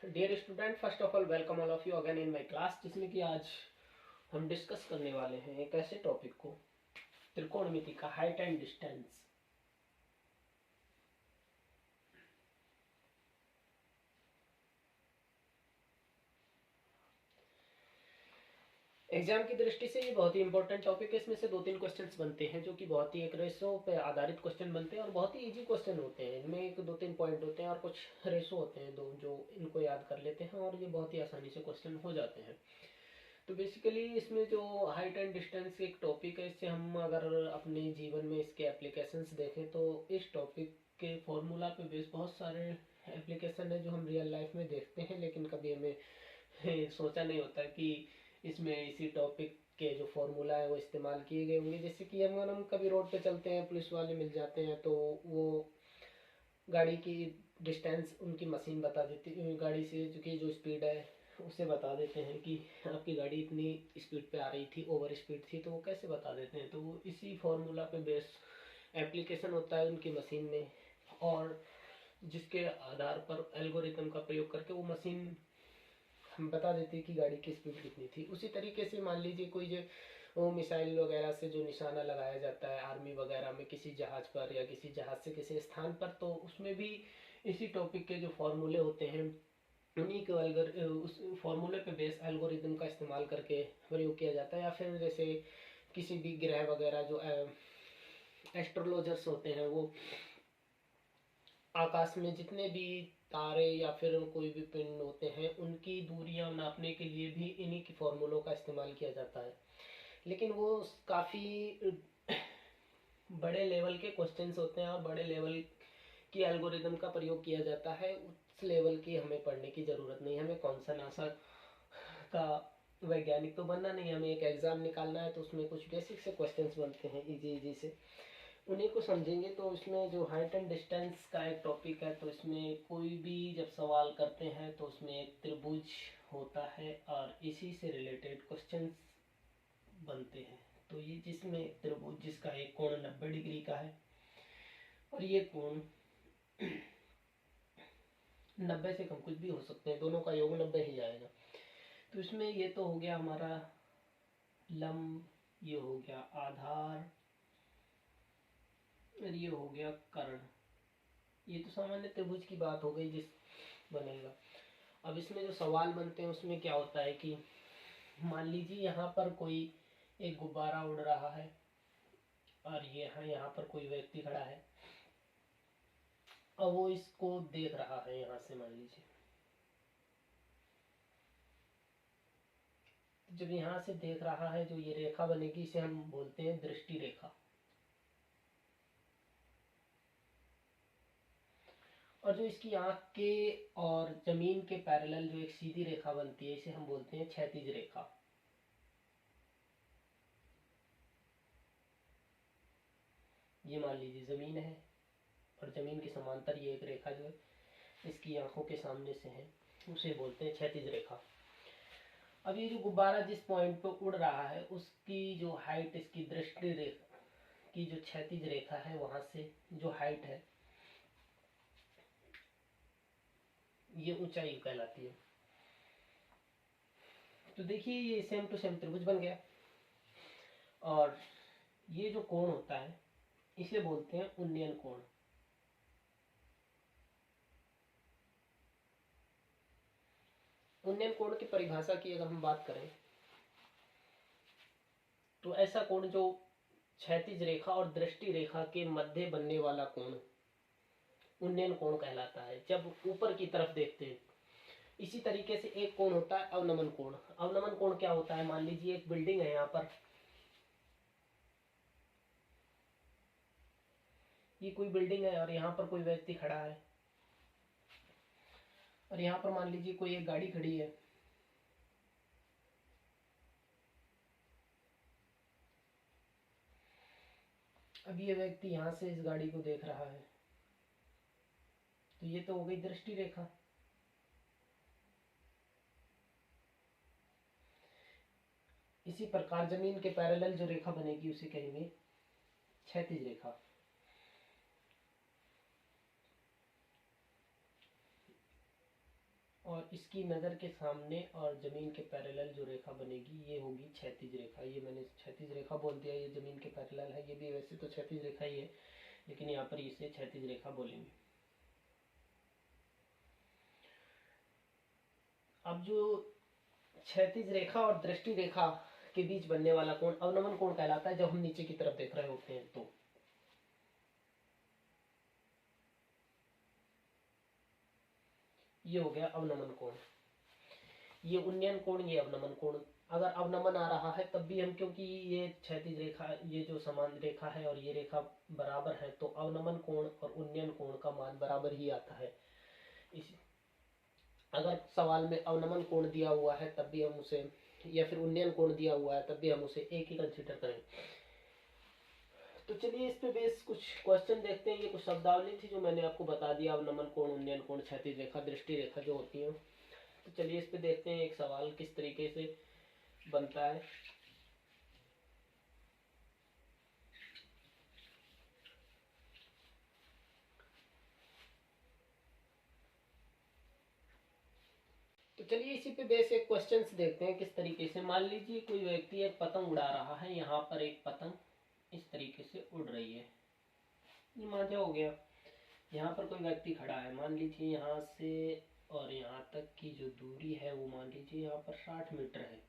Dear student, first of all welcome all of you again in my class, जिसमें कि आज हम discuss करने वाले हैं एक ऐसे टॉपिक को, त्रिकोणमिति का हाइट एंड डिस्टेंस। एग्जाम की दृष्टि से ये बहुत ही इंपॉर्टेंट टॉपिक है। इसमें से 2-3 क्वेश्चंस बनते हैं जो कि बहुत ही एक रेशो पे आधारित क्वेश्चन बनते हैं और बहुत ही इजी क्वेश्चन होते हैं। इनमें 1-2-3 पॉइंट होते हैं और कुछ रेशो होते हैं दो, जो इनको याद कर लेते हैं और ये बहुत ही आसानी से क्वेश्चन हो जाते हैं। तो बेसिकली इसमें जो हाइट एंड डिस्टेंस एक टॉपिक है, इससे हम अगर अपने जीवन में इसके एप्लीकेशंस देखें तो इस टॉपिक के फॉर्मूला पे बेस बहुत सारे एप्लीकेशन है जो हम रियल लाइफ में देखते हैं, लेकिन कभी हमें सोचा नहीं होता कि इसमें इसी टॉपिक के जो फॉर्मूला है वो इस्तेमाल किए गए होंगे। जैसे कि हम कभी रोड पे चलते हैं, पुलिस वाले मिल जाते हैं तो वो गाड़ी की डिस्टेंस उनकी मशीन बता देती, गाड़ी से जो स्पीड है उसे बता देते हैं कि आपकी गाड़ी इतनी स्पीड पे आ रही थी, ओवर स्पीड थी। तो वो कैसे बता देते हैं? तो वो इसी फॉर्मूला पे बेस एप्लीकेशन होता है उनकी मशीन में, और जिसके आधार पर एल्गोरिथम का प्रयोग करके वो मशीन हम बता देती है कि गाड़ी की स्पीड कितनी थी। उसी तरीके से मान लीजिए कोई जो वो मिसाइल वगैरह से जो निशाना लगाया जाता है आर्मी वगैरह में किसी जहाज पर या किसी जहाज से किसी स्थान पर, तो उसमें भी इसी टॉपिक के जो फॉर्मूले होते हैं उन्हीं के उस फॉर्मूले पे बेस एल्गोरिदम का इस्तेमाल करके प्रयोग किया जाता है। या फिर जैसे किसी भी ग्रह वगैरह जो एस्ट्रोलॉजर्स होते हैं, वो आकाश में जितने भी तारे या फिर कोई भी पिंड होते हैं उनकी दूरियां नापने के लिए भी इन्हीं की फॉर्मूलों का इस्तेमाल किया जाता है। लेकिन वो काफ़ी बड़े लेवल के क्वेश्चंस होते हैं और बड़े लेवल की एल्गोरिदम का प्रयोग किया जाता है। उस लेवल की हमें पढ़ने की ज़रूरत नहीं है। हमें कौन सा नासा का वैज्ञानिक तो बनना नहीं है, हमें एक एग्ज़ाम निकालना है। तो उसमें कुछ बेसिक से क्वेश्चंस बनते हैं इजी इजी से, उन्हीं को समझेंगे। तो इसमें जो हाइट एंड डिस्टेंस का एक टॉपिक है, तो इसमें कोई भी जब सवाल करते हैं तो उसमें एक त्रिभुज होता है और इसी से रिलेटेड क्वेश्चंस बनते हैं। तो ये जिसमें त्रिभुज जिसका एक कोण 90 डिग्री का है और ये कोण 90 से कम कुछ भी हो सकते हैं, दोनों का योग 90 ही आएगा। तो इसमें ये तो हो गया हमारा लंब, ये हो गया आधार और ये हो गया कर्ण। ये तो सामान्य त्रिभुज की बात हो गई जिस बनेगा। अब इसमें जो सवाल बनते हैं उसमें क्या होता है कि मान लीजिए यहाँ पर कोई एक गुब्बारा उड़ रहा है और यहाँ पर कोई व्यक्ति खड़ा है और वो इसको देख रहा है यहाँ से। मान लीजिए जब यहाँ से देख रहा है, जो ये रेखा बनेगी इसे हम बोलते हैं दृष्टि रेखा। और जो इसकी आंख के और जमीन के पैरेलल जो एक सीधी रेखा बनती है इसे हम बोलते हैं क्षैतिज रेखा। ये मान लीजिए जमीन है और जमीन के समांतर ये एक रेखा जो है इसकी आंखों के सामने से है, उसे बोलते हैं क्षैतिज रेखा। अब ये जो गुब्बारा जिस पॉइंट पे उड़ रहा है उसकी जो हाइट, इसकी दृष्टि रेखा की जो क्षैतिज रेखा है वहां से जो हाइट है ये ऊंचाई कहलाती है। तो देखिए ये सेम टू सेम त्रिभुज बन गया। और ये जो कोण होता है इसे बोलते हैं उन्नयन कोण। उन्नयन कोण की परिभाषा की अगर हम बात करें तो ऐसा कोण जो क्षैतिज रेखा और दृष्टि रेखा के मध्य बनने वाला कोण उन्नयन कोण कहलाता है, जब ऊपर की तरफ देखते हैं। इसी तरीके से एक कोण होता है अवनमन कोण। अवनमन कोण क्या होता है? मान लीजिए एक बिल्डिंग है, यहाँ पर ये कोई बिल्डिंग है और यहाँ पर कोई व्यक्ति खड़ा है और यहाँ पर मान लीजिए कोई एक गाड़ी खड़ी है। अब ये व्यक्ति यहाँ से इस गाड़ी को देख रहा है, तो ये तो हो गई दृष्टि रेखा। इसी प्रकार जमीन के पैरेलल जो रेखा बनेगी उसे कहेंगे क्षैतिज रेखा। और इसकी नज़र के सामने और ज़मीन के पैरेलल जो रेखा बनेगी ये होगी क्षैतिज रेखा। ये मैंने क्षैतिज रेखा बोल दिया, ये ज़मीन के पैरेलल है, ये भी वैसे तो क्षैतिज रेखा ही है लेकिन यहाँ पर इसे क्षैतिज रेखा बोलेंगे। अब जो क्षैतिज रेखा और दृष्टि रेखा के बीच बनने वाला कोण अवनमन कोण कहलाता है जब हम नीचे की तरफ देख रहे होते हैं। तो ये हो गया अवनमन कोण, ये उन्नयन कोण, ये अवनमन कोण। अगर अवनमन आ रहा है तब भी हम, क्योंकि ये क्षैतिज रेखा, ये जो समान रेखा है और ये रेखा बराबर है, तो अवनमन कोण और उन्नयन कोण का मान बराबर ही आता है। इस अगर सवाल में अवनमन कोण दिया हुआ है तब भी हम उसे, या फिर उन्नयन कोण दिया हुआ है तब भी हम उसे एक ही कंसीडर करें। तो चलिए इस पे बेस कुछ क्वेश्चन देखते हैं। ये कुछ शब्दावली थी जो मैंने आपको बता दिया, अवनमन कोण, उन्नयन कोण, क्षैतिज रेखा, दृष्टि रेखा जो होती है। तो चलिए इस पे देखते हैं एक सवाल किस तरीके से बनता है। तो चलिए इसी पे बेस एक क्वेश्चंस देखते हैं किस तरीके से। मान लीजिए कोई व्यक्ति एक पतंग उड़ा रहा है, यहाँ पर एक पतंग इस तरीके से उड़ रही है, ये मांझा हो गया। यहाँ पर कोई व्यक्ति खड़ा है, मान लीजिए यहाँ से और यहाँ तक की जो दूरी है वो मान लीजिए यहाँ पर 60 मीटर है।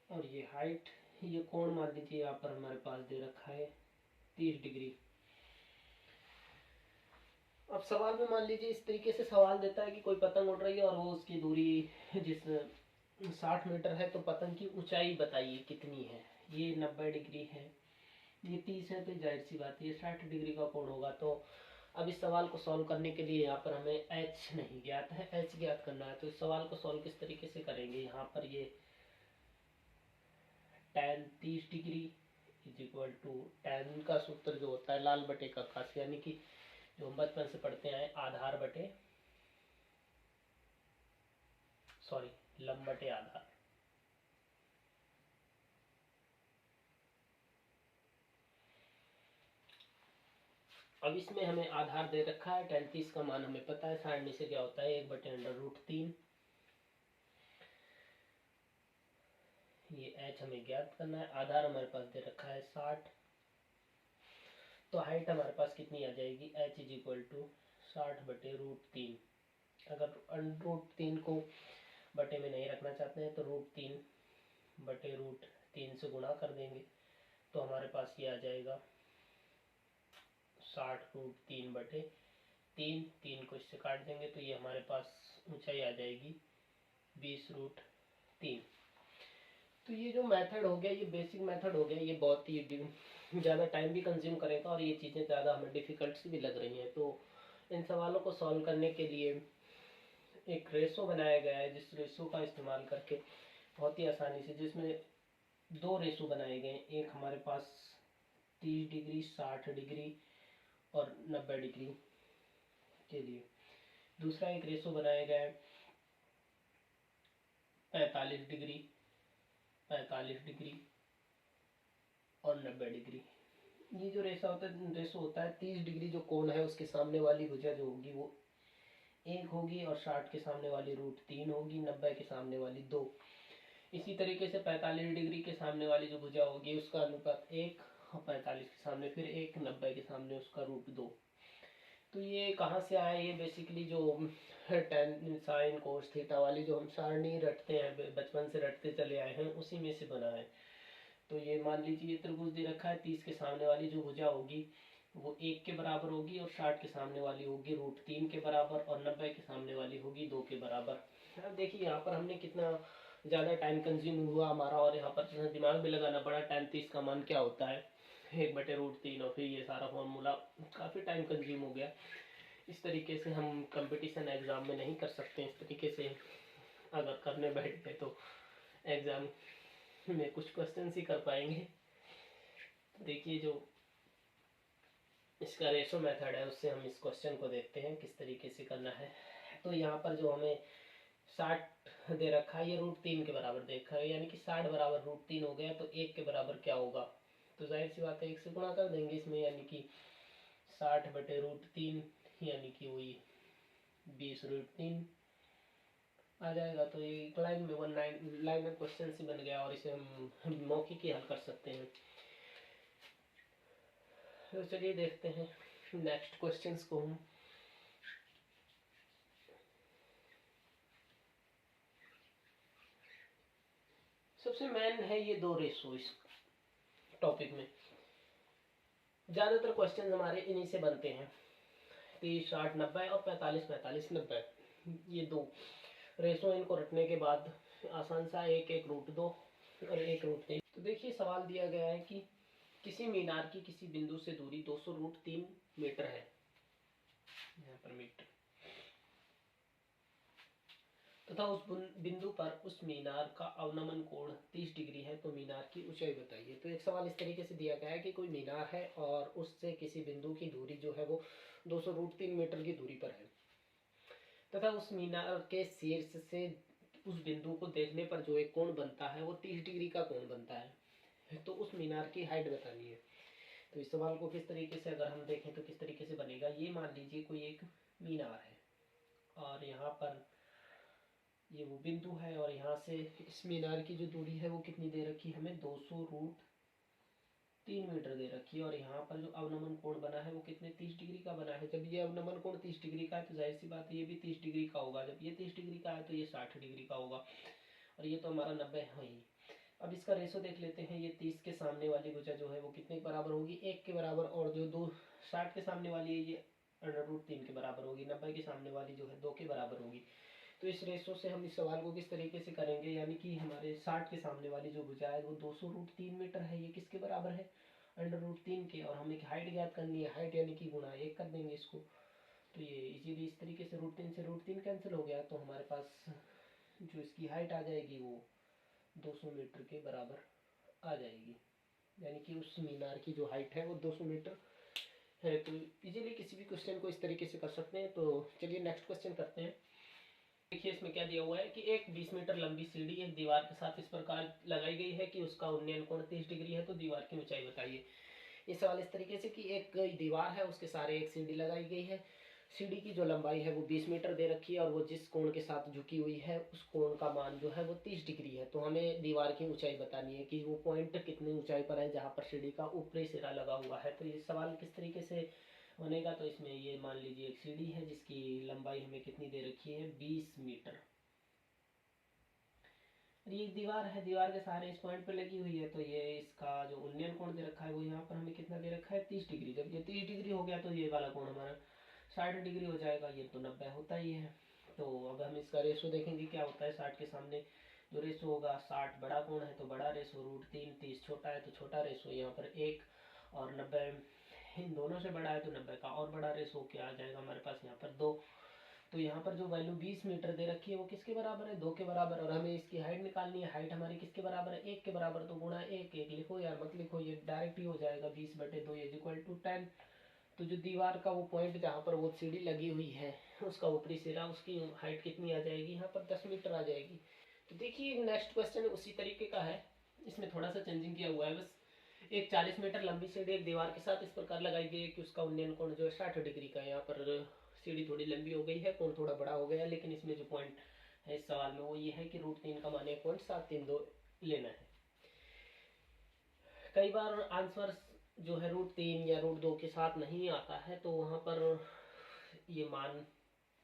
और ये हाइट, ये कोण मान लीजिए यहाँ पर हमारे पास दे रखा है 30 डिग्री। अब सवाल में मान लीजिए इस तरीके से सवाल देता है कि कोई पतंग उड़ रही है और वो उसकी दूरी जिस 60 मीटर है, तो पतंग की ऊंचाई बताइए कितनी है। ये 90 डिग्री है, ये 30 है, तो जाहिर सी बात है ये 60 डिग्री का कोण होगा। तो अब इस सवाल को सॉल्व करने के लिए यहाँ पर हमें एच नहीं ज्ञात है, एच ज्ञात करना है। तो इस सवाल को सॉल्व किस तरीके से करेंगे, यहाँ पर ये tan 30 degree is equal to tan का सूत्र जो होता है लाल बटे का खास, यानी कि जो हम बचपन से पढ़ते आए आधार बटे, सॉरी लंब बटे आधार। अब इसमें हमें आधार दे रखा है, tan 30 का मान हमें पता है, सारणी से क्या होता है 1/√3। ये h हमें ज्ञात करना है, आधार हमारे पास दे रखा है 60। तो हाइट हमारे पास कितनी आ जाएगी, h इज इक्वल टू 60/√3। अगर √3 को बटे में नहीं रखना चाहते हैं तो √3/√3 से गुणा कर देंगे, तो हमारे पास ये आ जाएगा 60√3/3। 3 को इससे काट देंगे तो ये हमारे पास ऊंचाई आ जाएगी 20√3। तो ये जो मेथड हो गया, ये बेसिक मेथड हो गया, ये बहुत ही ज़्यादा टाइम भी कंज्यूम करेगा और ये चीज़ें ज़्यादा हमें डिफ़िकल्ट सी भी लग रही हैं। तो इन सवालों को सॉल्व करने के लिए एक रेशो बनाया गया है, जिस रेशो का इस्तेमाल करके बहुत ही आसानी से, जिसमें दो रेशो बनाए गए हैं, एक हमारे पास 30 डिग्री 60 डिग्री और 90 डिग्री के लिए, दूसरा एक रेशो बनाया गया है 45 डिग्री 45 डिग्री और 90 डिग्री। ये जो रेशो होता है 30 डिग्री जो कोण है उसके सामने वाली भुजा जो होगी वो 1 होगी और 60 के सामने वाली √3 होगी, 90 के सामने वाली 2। इसी तरीके से 45 डिग्री के सामने वाली जो भुजा होगी उसका अनुपात 1 और 45 के सामने फिर 1, 90 के सामने उसका √2। तो ये कहाँ से आया, ये बेसिकली जो tan sin cos थीटा वाली जो हम सारणी रटते हैं, बचपन से रटते चले आए हैं, उसी में से बना है। तो ये मान लीजिए ये त्रिभुज दे रखा है, 30 के सामने वाली जो भुजा होगी वो 1 के बराबर होगी और 60 के सामने वाली होगी √3 के बराबर और 90 के सामने वाली होगी 2 के बराबर। अब देखिए यहाँ पर हमने कितना ज़्यादा टाइम कंज्यूम हुआ हमारा, और यहाँ पर दिमाग भी लगाना पड़ा tan 30 का मान क्या होता है 1/√3, और फिर ये सारा फॉर्मूला, काफ़ी टाइम कंज्यूम हो गया। इस तरीके से हम कंपटीशन एग्ज़ाम में नहीं कर सकते। इस तरीके से अगर करने बैठ गए तो एग्ज़ाम में कुछ क्वेश्चन ही कर पाएंगे। देखिए जो इसका रेशो मेथड है उससे हम इस क्वेश्चन को देखते हैं किस तरीके से करना है। तो यहाँ पर जो हमें 60 दे रखा है, ये √3 के बराबर देखा है, यानी कि 60 बराबर √3 हो गया, तो 1 के बराबर क्या होगा, तो जाहिर सी बात है 1 से गुणा कर देंगे इसमें, यानी कि 60/√3 यानी कि वही 20√3 आ जाएगा। तो ये एक लाइन में लाइन में क्वेश्चन ही बन गया और इसे हम मौखिक ही हल कर सकते हैं। तो चलिए देखते हैं नेक्स्ट क्वेश्चंस को हम। सबसे मेन है ये 2 रेशो इस टॉपिक में। ज़्यादातर क्वेश्चन हमारे इन्हीं से बनते हैं, 30, 60, 90 और 45, 45, 90। ये 2 रेशो, इनको रटने के बाद आसान सा एक√2 और 1√3। तो देखिए सवाल दिया गया है कि किसी मीनार की किसी बिंदु से दूरी 200√3 मीटर है, यहाँ पर मीटर, तथा उस बिंदु पर उस मीनार का अवनमन कोण 30 डिग्री है, तो मीनार की ऊंचाई बताइए। तो एक सवाल इस तरीके से दिया गया है कि कोई मीनार है और उससे किसी बिंदु की दूरी जो है वो 200√3 मीटर की दूरी पर है, तथा उस मीनार के शीर्ष से उस बिंदु को देखने पर जो एक कोण बनता है वो 30 डिग्री का कोण बनता है, तो उस मीनार की हाइट बतानी है। तो इस सवाल को किस तरीके से अगर हम देखें तो किस तरीके से बनेगा। ये मान लीजिए कोई एक मीनार है और यहाँ पर ये वो बिंदु है और यहाँ से इस मीनार की जो दूरी है वो कितनी दे रखी है हमें, 200√3 मीटर दे रखी है। और यहाँ पर जो अवनमन कोण बना है वो कितने, 30 डिग्री का बना है। जब ये अवनमन कोण 30 डिग्री का है तो जाहिर सी बात है ये भी 30 डिग्री का होगा। जब ये 30 डिग्री का है तो ये 60 डिग्री का होगा, और ये तो हमारा 90 है ही। अब इसका रेशो देख लेते हैं। ये 30 के सामने वाली भुजा जो है वो कितने के बराबर होगी, 1 के बराबर, और जो 60 के सामने वाली है ये √3 के बराबर होगी, 90 के सामने वाली जो है 2 के बराबर होगी। तो इस रेशो से हम इस सवाल को किस तरीके से करेंगे, यानी कि हमारे 60 के सामने वाली जो भुजा है वो 200√3 मीटर है, ये किसके बराबर है, √3 के। और हमें हाइट ज्ञात करनी है, हाइट यानी कि गुणा 1 कर देंगे इसको। तो ये इजीली इस तरीके से √3 से √3 कैंसिल हो गया, तो हमारे पास जो इसकी हाइट आ जाएगी वो 200 मीटर के बराबर आ जाएगी, यानी कि उस मीनार की जो हाइट है वो 200 मीटर है। तो इजीली किसी भी क्वेश्चन को इस तरीके से कर सकते हैं। तो चलिए नेक्स्ट क्वेश्चन करते हैं। देखिए इसमें क्या दिया हुआ है कि एक 20 मीटर लंबी सीढ़ी एक दीवार के साथ इस प्रकार लगाई गई है कि उसका उन्नयन कोण 30 डिग्री है, तो दीवार की ऊंचाई बताइए। ये सवाल इस तरीके से कि एक दीवार है उसके सारे एक सीढ़ी लगाई गई है, सीढ़ी की जो लंबाई है वो 20 मीटर दे रखी है और वो जिस कोण के साथ झुकी हुई है उस कोण का मान जो है वो 30 डिग्री है। तो हमें दीवार की ऊंचाई बतानी है कि वो पॉइंट कितनी ऊंचाई पर है जहाँ पर सीढ़ी का ऊपरी सिरा लगा हुआ है। तो ये सवाल किस तरीके से बनेगा, तो इसमें ये मान लीजिए एक सीढ़ी है जिसकी लंबाई हमें कितनी दे रखी है, 20 मीटर। ये दीवार है, दीवार के सहारे इस पॉइंट पे लगी हुई है, तो ये इसका जो उन्नयन कोण दे रखा है वो यहाँ पर हमें कितना दे रखा है, 30 डिग्री। जब ये 30 डिग्री हो गया तो ये वाला कोण हमारा 60 डिग्री हो जाएगा, ये तो 90 होता ही है। तो अब हम इसका रेशो देखेंगे क्या होता है। 60 के सामने जो रेशो होगा, 60 बड़ा कोण है तो बड़ा रेशो √3, 30 छोटा है तो छोटा रेशो, यहाँ पर 1, और 90 इन दोनों से बड़ा है तो 90 का और बड़ा रेशो क्या आ जाएगा हमारे पास, यहाँ पर 2। तो यहाँ पर जो वैल्यू 20 मीटर दे रखी है वो किसके बराबर है, 2 के बराबर। और हमें इसकी हाइट निकालनी है, हाइट हमारी किसके बराबर है, 1 के बराबर। तो गुणा 1, 1 लिखो यार मत लिखो, ये डायरेक्ट ही हो जाएगा, 20/2 = 10। तो जो दीवार का वो पॉइंट जहाँ पर वो सीढ़ी लगी हुई है उसका ऊपरी सिरा, उसकी हाइट कितनी आ जाएगी, यहाँ पर 10 मीटर आ जाएगी। तो देखिए नेक्स्ट क्वेश्चन उसी तरीके का है, इसमें थोड़ा सा चेंजिंग किया हुआ है बस। एक 40 मीटर लंबी सीढ़ी एक दीवार के साथ इस प्रकार लगाई गई है कि उसका उन्नयन कोण जो है 60 डिग्री का है। यहाँ पर सीढ़ी थोड़ी लंबी हो गई है, कोण थोड़ा बड़ा हो गया, लेकिन इसमें जो पॉइंट है इस सवाल में वो ये है कि √3 का मान 1.732 लेना है। कई बार आंसर जो है √3 या √2 के साथ नहीं आता है, तो वहाँ पर ये मान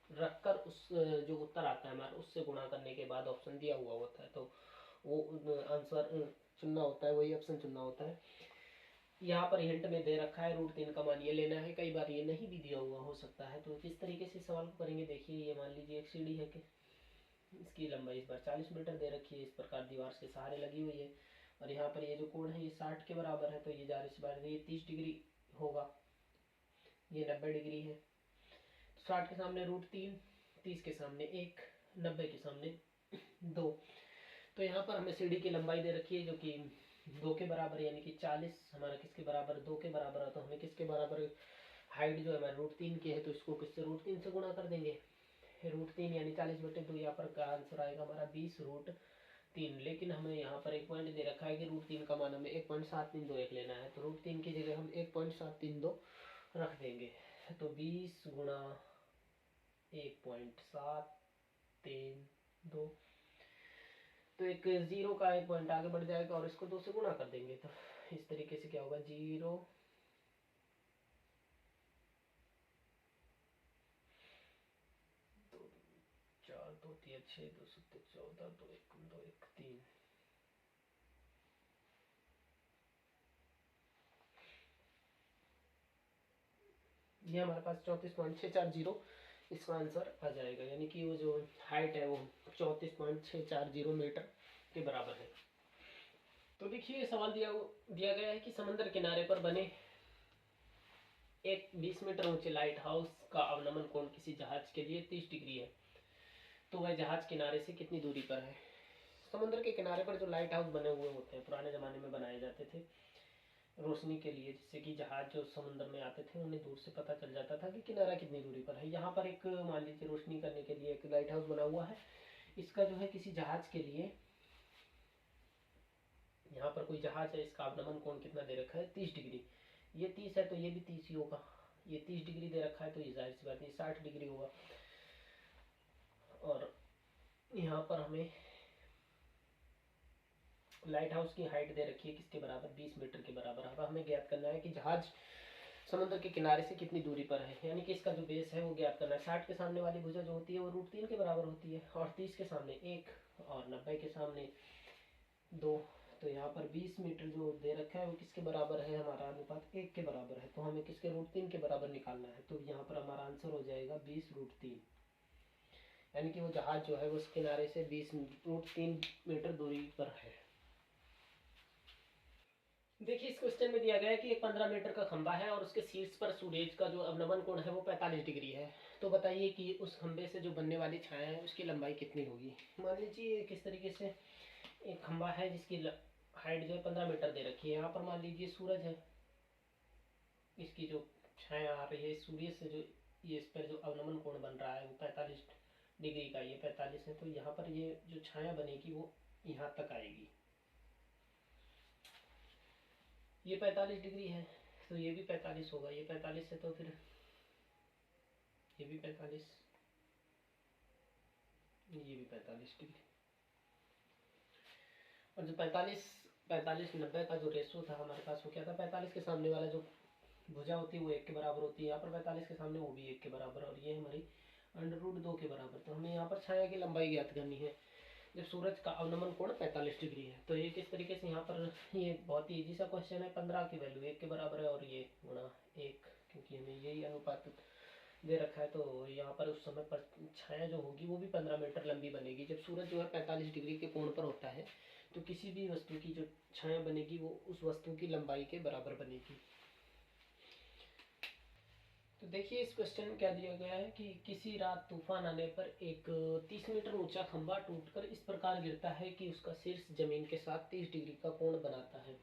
रखकर उस जो उत्तर आता है हमारा उससे गुणा करने के बाद ऑप्शन दिया हुआ होता है, तो वो आंसर चुनना होता है, वही ऑप्शन चुनना होता है। यहाँ पर हिंट में दे रखा है √3 का मान ये लेना है, कई बार ये नहीं भी दिया हुआ हो सकता है। तो किस तरीके से सवाल को करेंगे, देखिए ये मान लीजिए एक सीढ़ी है कि इसकी लंबाई इस बार 40 मीटर दे रखी है, इस प्रकार दीवार के सहारे लगी हुई है, और यहाँ पर ये जो कोण है ये 60 के बराबर है, तो ये जाहिर सी बात है ये 30 डिग्री होगा, ये 90 डिग्री है। 60 के सामने √3, 30 के सामने 1, 90 के सामने 2। तो यहाँ पर हमें सीढ़ी की लंबाई दे रखी है जो कि 2 के बराबर, यानी कि 40 हमारा किसके बराबर, 2 के बराबर है। तो हमें किसके बराबर हाइट जो है हमारे √3 की है, तो इसको किससे √3 से गुणा कर देंगे, √3 यानी 40/2। यहाँ पर का आंसर आएगा हमारा 20√3। लेकिन हमें यहाँ पर एक पॉइंट दे रखा है कि √3 का मान हमें 1.732 लेना है, तो √3 की जगह हम 1.732 रख देंगे। तो 20 गुणा 1.732, तो एक जीरो का एक पॉइंट आगे बढ़ जाएगा और इसको 2 से गुणा कर देंगे। तो इस तरीके से क्या होगा, 0 2 4 2 3 6 2 7 14 2 1 2 1 3, ये हमारे पास 34.640 इसका आंसर आ जाएगा। यानी कि वो जो हाइट है वो 34.640 मीटर के बराबर है। तो देखिए सवाल दिया गया है कि समंदर किनारे पर बने एक 20 मीटर ऊंचे लाइट हाउस का अवनमन कोण किसी जहाज के लिए 30 डिग्री है, तो वह जहाज किनारे से कितनी दूरी पर है। समुद्र के किनारे पर जो लाइट हाउस बने हुए होते हैं पुराने ज़माने में बनाए जाते थे रोशनी के लिए, जिससे कि जहाज जो समुद्र में आते थे उन्हें दूर से पता चल जाता था कि किनारा कितनी दूरी पर है। यहाँ पर एक मान लीजिए रोशनी करने के लिए एक लाइट हाउस बना हुआ है, इसका जो है किसी जहाज के लिए, यहाँ पर कोई जहाज है, इसका अवनमन कोण कितना दे रखा है, 30 डिग्री। ये 30 है तो ये भी 30 ही होगा। ये 30 डिग्री दे रखा है तो ये जाहिर सी बात है 60 डिग्री होगा। और यहाँ पर हमें लाइट हाउस की हाइट दे रखी है किसके बराबर, 20 मीटर के बराबर। अब हमें ज्ञात करना है कि जहाज समुद्र के किनारे से कितनी दूरी पर है, यानी कि इसका जो बेस है वो ज्ञात करना है। 60 के सामने वाली भुजा जो होती है वो √3 के बराबर होती है, और 30 के सामने 1 और 90 के सामने 2। तो यहाँ पर 20 मीटर जो दे रखा है वो किसके बराबर है, हमारा अनुपात 1 के बराबर है। तो हमें किसके √3 के बराबर निकालना है। तो यहाँ पर हमारा आंसर हो जाएगा 20√3, यानी कि वो जहाज जो है वो उस किनारे से 20√3 मीटर दूरी पर है। देखिए इस क्वेश्चन में दिया गया है कि एक 15 मीटर का खंबा है और उसके शीर्ष पर सूरज का जो अवनमन कोण है वो 45 डिग्री है। तो बताइए कि उस खंबे से जो बनने वाली छाया है उसकी लंबाई कितनी होगी। मान लीजिए किस तरीके से एक खंबा है जिसकी हाइट जो है 15 मीटर दे रखी है। यहाँ पर मान लीजिए सूरज है, इसकी जो छाया आ रही है सूर्य से, जो ये इस पर जो अवनमन कोण बन रहा है वो 45 डिग्री का, ये 45 है। तो यहाँ पर ये जो छाया बनेगी वो यहाँ तक आएगी, ये 45 डिग्री है तो ये भी 45 होगा, ये 45 है तो फिर ये भी 45, ये भी 45 डिग्री। और जो 45-45-90 का जो रेशो था हमारे पास वो क्या था, 45 के सामने वाला जो भुजा होती है वो 1 के बराबर होती है, यहाँ पर 45 के सामने वो भी 1 के बराबर, और ये हमारी √2 के बराबर। तो हमें यहाँ पर छाया की लंबाई ज्ञात करनी है जब सूरज का अवनमन कोण 45 डिग्री है। तो ये किस तरीके से, यहाँ पर ये बहुत ही इजी सा क्वेश्चन है। 15 की वैल्यू 1 के बराबर है और ये गुणा 1, क्योंकि हमें यही अनुपात दे रखा है। तो यहाँ पर उस समय पर छाया जो होगी वो भी 15 मीटर लंबी बनेगी। जब सूरज जो है 45 डिग्री के कोण पर होता है तो किसी भी वस्तु की जो छाया बनेगी वो उस वस्तु की लंबाई के बराबर बनेगी। तो देखिए इस क्वेश्चन में क्या दिया गया है कि किसी रात तूफान आने पर एक 30 मीटर ऊंचा खंबा टूटकर इस प्रकार गिरता है कि उसका शीर्ष जमीन के साथ 30 डिग्री का कोण बनाता है।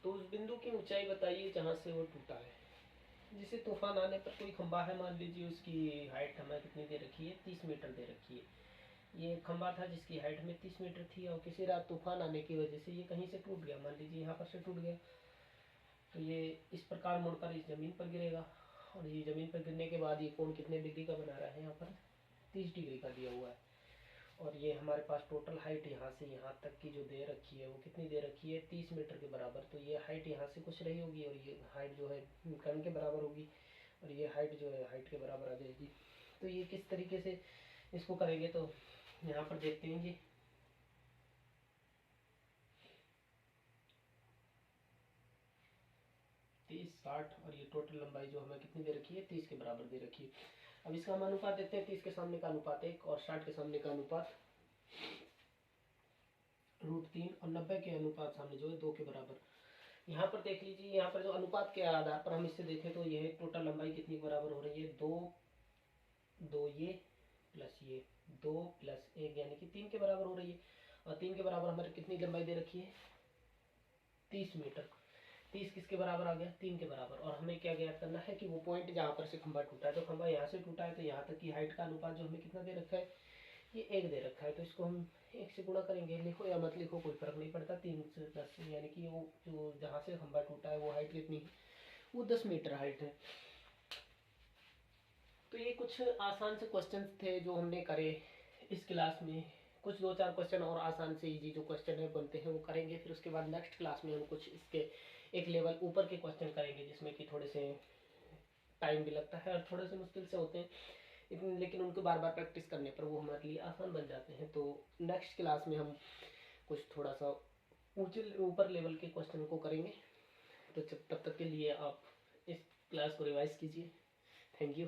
तो उस बिंदु की ऊंचाई बताइए जहां से वो टूटा है। जिसे तूफान आने पर कोई खंबा है, मान लीजिए उसकी हाइट हमें कितनी दे रखी है, 30 मीटर दे रखी है। ये खंबा था जिसकी हाइट में 30 मीटर थी और किसी रात तूफान आने की वजह से ये कहीं से टूट गया, मान लीजिए यहाँ पर से टूट गया। तो ये इस प्रकार मुड़कर इस ज़मीन पर गिरेगा, और ये ज़मीन पर गिरने के बाद ये कोण कितने डिग्री का बना रहा है, यहाँ पर 30 डिग्री का दिया हुआ है। और ये हमारे पास टोटल हाइट यहाँ से यहाँ तक की जो दे रखी है वो कितनी दे रखी है, 30 मीटर के बराबर। तो ये हाइट यहाँ से कुछ रही होगी और ये हाइट जो है कण के बराबर होगी, और ये हाइट जो है हाइट के बराबर आ जाएगी। तो ये किस तरीके से इसको करेंगे, तो यहाँ पर देखते हैं जी। तीस 60 और ये टोटल लंबाई जो हमें कितनी दे रखी है, 30 के बराबर दे रखी है। अब इसका हम अनुपात देखते हैं। 30 के सामने का अनुपात 1 और 60 के सामने का अनुपात √3 और 90 के अनुपात सामने जो है 2 के बराबर। यहाँ पर देख लीजिए, यहाँ पर जो अनुपात के आधार पर हम इससे देखें तो यह टोटल लंबाई कितनी बराबर हो रही है, 2 ये प्लस ये 2 प्लस 1 यानी कि 3 के बराबर हो रही है। और 3 के बराबर हमारे कितनी लंबाई दे रखी है, 30 मीटर। 30 किसके बराबर आ गया, 3 के बराबर। और हमें क्या ज्ञात करना है कि वो पॉइंट जहाँ पर से खंबा टूटा है, तो खंबा यहाँ से टूटा है तो यहाँ तक की हाइट का अनुपात जो हमें कितना दे रखा है, ये 1 दे रखा है। तो इसको हम 1 से गुणा करेंगे, लिखो या मत लिखो कोई फर्क नहीं पड़ता। 3 से 10 यानी कि वो जो जहाँ से खंबा टूटा है वो हाइट कितनी, वो 10 मीटर हाइट है। तो ये कुछ आसान से क्वेश्चन थे जो हमने करे इस क्लास में। कुछ 2-4 क्वेश्चन और आसान से इजी जो क्वेश्चन है बनते हैं वो करेंगे। फिर उसके बाद नेक्स्ट क्लास में हम कुछ इसके एक लेवल ऊपर के क्वेश्चन करेंगे, जिसमें कि थोड़े से टाइम भी लगता है और थोड़े से मुश्किल से होते हैं, लेकिन उनको बार बार प्रैक्टिस करने पर वो हमारे लिए आसान बन जाते हैं। तो नेक्स्ट क्लास में हम कुछ थोड़ा सा ऊंचे ऊपर लेवल के क्वेश्चन को करेंगे। तो तब तक के लिए आप इस क्लास को रिवाइज कीजिए। Thank you.